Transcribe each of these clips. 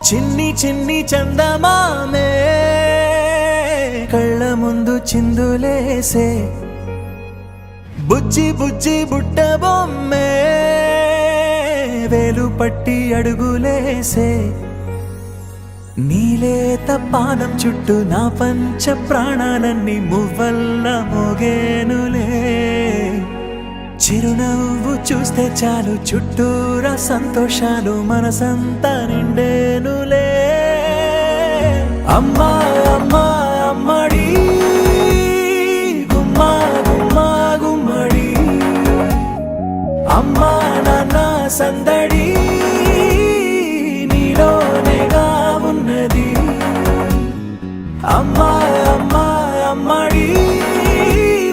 చిన్ని చిన్ని చందమామే కళ్ళ ముందు చిందులేసే బుజ్జి బుజ్జి బుట్ట బొమ్మే వేలు పట్టి అడుగులేసే నీలేత పానం చుట్టూ నా పంచ ప్రాణాలన్నీ మువ్వల్ల మోగేనులే చిరునవ్వు చూస్తే చాలు చుట్టూరా సంతోషాలు మనసంతా నిండేనులే అమ్మా అమ్మా అమ్మడి గుమ్మా గుమ్మా గుమ్మడి అమ్మా నాన్న సందడి నీలోనేగా ఉన్నది అమ్మా అమ్మా అమ్మడి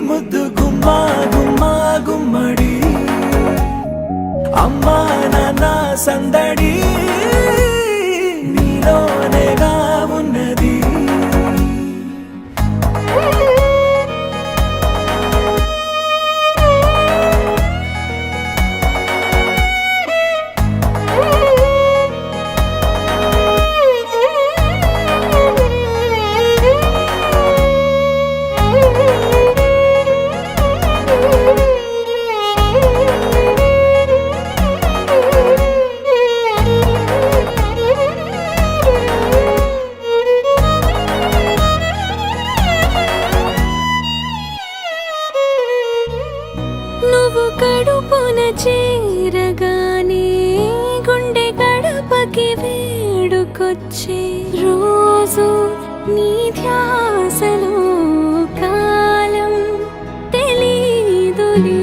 ముద్దు గుమ్మా గుమ్మా గుమ్మడి అమ్మా నాన్న సందడి నీలోనేగా ఉన్నది నువ్వు కడుపున చేరగానే గుండె గడపకి వేడుకొచ్చే రోజు నీ ధ్యాసలో కాలం తెలీదులే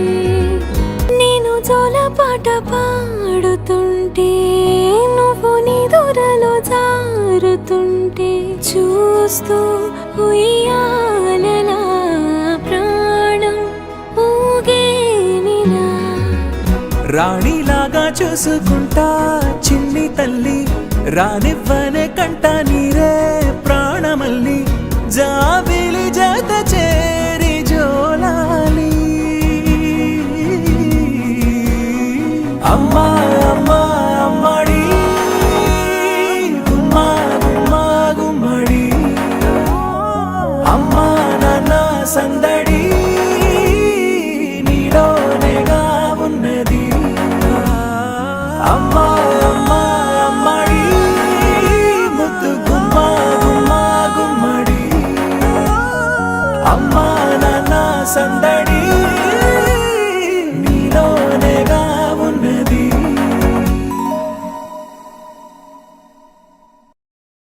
నేను జోలపాట పాడుతుంటే నువ్వు నిదురలో జారుతుంటే చూస్తూ ఉయ్యాలలా రాణిలాగా చూసుకుంటా చిన్ని తల్లి రానివ్వనే కంట నీరే ప్రాణమల్లి జాబిలి జత చేరి జోలాలి అమ్మా అమ్మా అమ్మడి గుమ్మా గుమ్మా గుమ్మడి అమ్మా నాన్న సందడి నీలోనేగా ఉన్నది అమ్మా అమ్మా అమ్మడి ముద్దు గుమ్మా గుమ్మా గుమ్మడి అమ్మా నాన్న సందడి